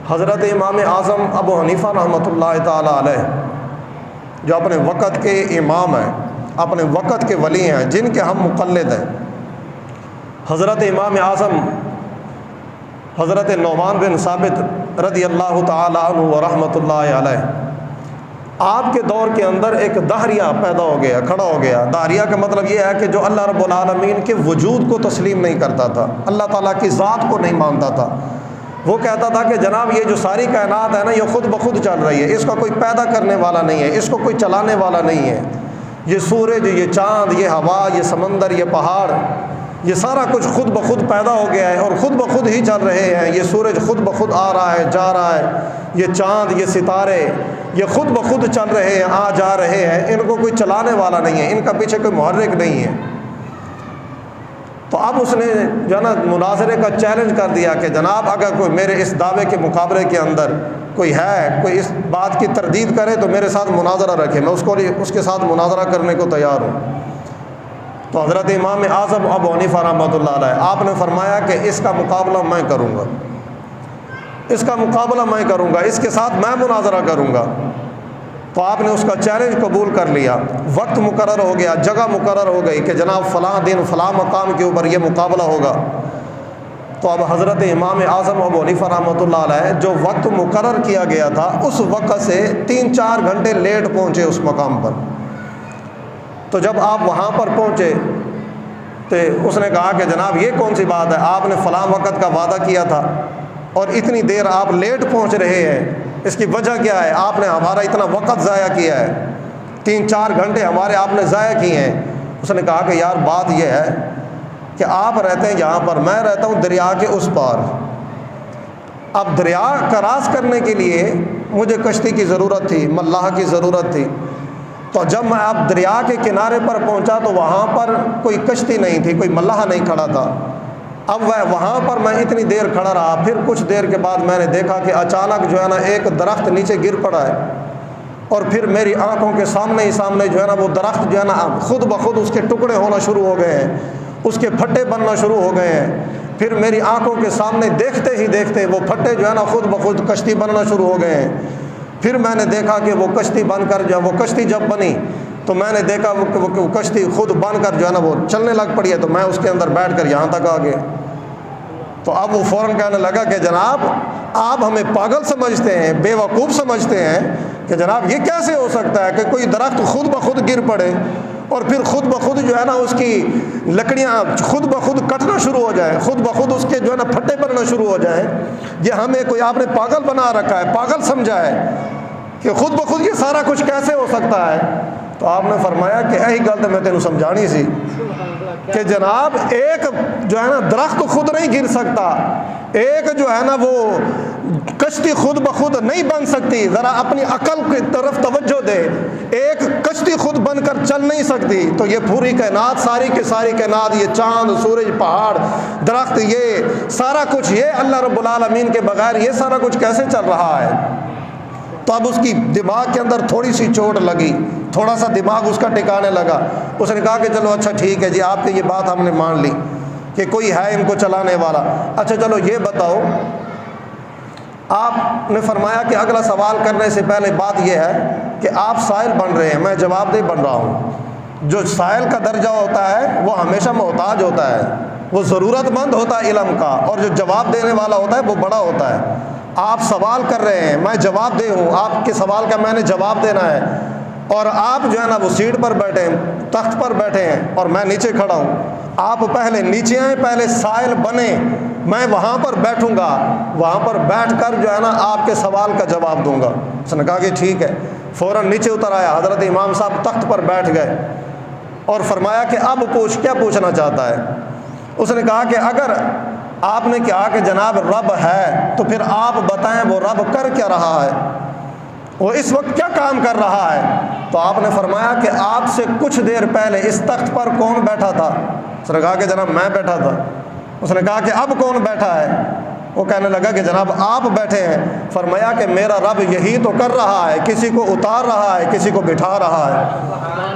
حضرت امام اعظم ابو حنیفہ رحمۃ اللہ تعالیٰ علیہ جو اپنے وقت کے امام ہیں، اپنے وقت کے ولی ہیں، جن کے ہم مقلد ہیں، حضرت امام اعظم حضرت نعمان بن ثابت رضی اللہ تعالیٰ عنہ ورحمۃ اللہ علیہ، آپ کے دور کے اندر ایک دہریہ پیدا ہو گیا، کھڑا ہو گیا۔ دہریہ کا مطلب یہ ہے کہ جو اللہ رب العالمین کے وجود کو تسلیم نہیں کرتا تھا، اللہ تعالیٰ کی ذات کو نہیں مانتا تھا۔ وہ کہتا تھا کہ جناب یہ جو ساری کائنات ہے نا، یہ خود بخود چل رہی ہے، اس کا کوئی پیدا کرنے والا نہیں ہے، اس کو کوئی چلانے والا نہیں ہے۔ یہ سورج، یہ چاند، یہ ہوا، یہ سمندر، یہ پہاڑ، یہ سارا کچھ خود بخود پیدا ہو گیا ہے اور خود بخود ہی چل رہے ہیں۔ یہ سورج خود بخود آ رہا ہے، جا رہا ہے، یہ چاند، یہ ستارے، یہ خود بخود چل رہے ہیں، آ جا رہے ہیں، ان کو کوئی چلانے والا نہیں ہے، ان کا پیچھے کوئی محرک نہیں ہے۔ تو اب اس نے جو ہے نا مناظرے کا چیلنج کر دیا کہ جناب اگر کوئی میرے اس دعوے کے مقابلے کے اندر کوئی ہے، کوئی اس بات کی تردید کرے تو میرے ساتھ مناظرہ رکھے، میں اس کے ساتھ مناظرہ کرنے کو تیار ہوں۔ تو حضرت امام اعظم ابو حنیفہ رحمۃ اللہ علیہ آپ نے فرمایا کہ اس کا مقابلہ میں کروں گا، اس کا مقابلہ میں کروں گا، اس کے ساتھ میں مناظرہ کروں گا۔ تو آپ نے اس کا چیلنج قبول کر لیا، وقت مقرر ہو گیا، جگہ مقرر ہو گئی کہ جناب فلاں دن فلاں مقام کے اوپر یہ مقابلہ ہوگا۔ تو اب حضرت امام اعظم ابو حنیفہ رحمۃ اللہ علیہ جو وقت مقرر کیا گیا تھا اس وقت سے 3-4 گھنٹے لیٹ پہنچے اس مقام پر۔ تو جب آپ وہاں پر پہنچے تو اس نے کہا کہ جناب یہ کون سی بات ہے، آپ نے فلاں وقت کا وعدہ کیا تھا اور اتنی دیر آپ لیٹ پہنچ رہے ہیں، اس کی وجہ کیا ہے؟ آپ نے ہمارا اتنا وقت ضائع کیا ہے، 3-4 گھنٹے ہمارے آپ نے ضائع کیے ہیں۔ اس نے کہا کہ یار بات یہ ہے کہ آپ رہتے ہیں یہاں پر، میں رہتا ہوں دریا کے اس پار۔ اب دریا کراس کرنے کے لیے مجھے کشتی کی ضرورت تھی، ملاح کی ضرورت تھی۔ تو جب میں آپ دریا کے کنارے پر پہنچا تو وہاں پر کوئی کشتی نہیں تھی، کوئی ملاح نہیں کھڑا تھا۔ اب وہاں پر میں اتنی دیر کھڑا رہا، پھر کچھ دیر کے بعد میں نے دیکھا کہ اچانک جو ہے نا ایک درخت نیچے گر پڑا ہے، اور پھر میری آنکھوں کے سامنے ہی سامنے جو ہے نا وہ درخت جو ہے نا خود بخود اس کے ٹکڑے ہونا شروع ہو گئے ہیں، اس کے پھٹے بننا شروع ہو گئے ہیں۔ پھر میری آنکھوں کے سامنے دیکھتے ہی دیکھتے وہ پھٹے جو ہے نا خود بخود کشتی بننا شروع ہو گئے ہیں۔ پھر میں نے دیکھا کہ وہ کشتی بن کر جو وہ کشتی جب بنی تو میں نے دیکھا وہ کشتی خود بن کر جو ہے نا وہ چلنے لگ پڑی ہے۔ تو میں اس کے اندر بیٹھ کر یہاں تک آ گیا۔ تو اب وہ فوراً کہنے لگا کہ جناب آپ ہمیں پاگل سمجھتے ہیں، بے وقوف سمجھتے ہیں کہ جناب یہ کیسے ہو سکتا ہے کہ کوئی درخت خود بخود گر پڑے اور پھر خود بخود جو ہے نا اس کی لکڑیاں خود بخود کٹنا شروع ہو جائیں، خود بخود اس کے جو ہے نا پھٹے پڑنا شروع ہو جائیں۔ یہ ہمیں کوئی آپ نے پاگل بنا رکھا ہے، پاگل سمجھا ہے کہ خود بخود یہ سارا کچھ کیسے ہو سکتا ہے۔ تو آپ نے فرمایا کہ یہی گل تو میں تینوں سمجھانی سی کہ جناب ایک جو ہے نا درخت خود نہیں گر سکتا، ایک جو ہے نا وہ کشتی خود بخود نہیں بن سکتی، ذرا اپنی عقل کی طرف توجہ دے، ایک کشتی خود بن کر چل نہیں سکتی۔ تو یہ پوری کائنات، ساری کی ساری کائنات، یہ چاند، سورج، پہاڑ، درخت، یہ سارا کچھ یہ اللہ رب العالمین کے بغیر یہ سارا کچھ کیسے چل رہا ہے؟ تو اب اس کی دماغ کے اندر تھوڑی سی چوٹ لگی، تھوڑا سا دماغ اس کا ٹکانے لگا۔ اس نے کہا کہ چلو اچھا ٹھیک ہے جی، آپ کی یہ بات ہم نے مان لی کہ کوئی ہے ان کو چلانے والا۔ اچھا چلو یہ بتاؤ، آپ نے فرمایا کہ اگلا سوال کرنے سے پہلے بات یہ ہے کہ آپ سائل بن رہے ہیں، میں جواب دہ بن رہا ہوں۔ جو سائل کا درجہ ہوتا ہے وہ ہمیشہ محتاج ہوتا ہے، وہ ضرورت مند ہوتا ہے علم کا، اور جو جواب دینے والا ہوتا ہے وہ بڑا ہوتا ہے۔ آپ سوال کر رہے ہیں، میں جواب دہ ہوں، آپ کے سوال کا میں نے جواب دینا ہے، اور آپ جو ہے نا وہ سیٹ پر بیٹھے ہیں، تخت پر بیٹھے ہیں اور میں نیچے کھڑا ہوں۔ آپ پہلے نیچے آئیں، پہلے سائل بنے، میں وہاں پر بیٹھوں گا، وہاں پر بیٹھ کر جو ہے نا آپ کے سوال کا جواب دوں گا۔ اس نے کہا کہ ٹھیک ہے، فوراً نیچے اتر آیا۔ حضرت امام صاحب تخت پر بیٹھ گئے اور فرمایا کہ اب کیا پوچھنا چاہتا ہے؟ اس نے کہا کہ اگر آپ نے کہا کہ جناب رب ہے تو پھر آپ بتائیں وہ رب کر کیا رہا ہے، وہ اس وقت کیا کام کر رہا ہے؟ تو آپ نے فرمایا کہ آپ سے کچھ دیر پہلے اس تخت پر کون بیٹھا تھا؟ اس نے کہا کہ جناب میں بیٹھا تھا۔ اس نے کہا کہ اب کون بیٹھا ہے؟ وہ کہنے لگا کہ جناب آپ بیٹھے ہیں۔ فرمایا کہ میرا رب یہی تو کر رہا ہے، کسی کو اتار رہا ہے، کسی کو بٹھا رہا ہے۔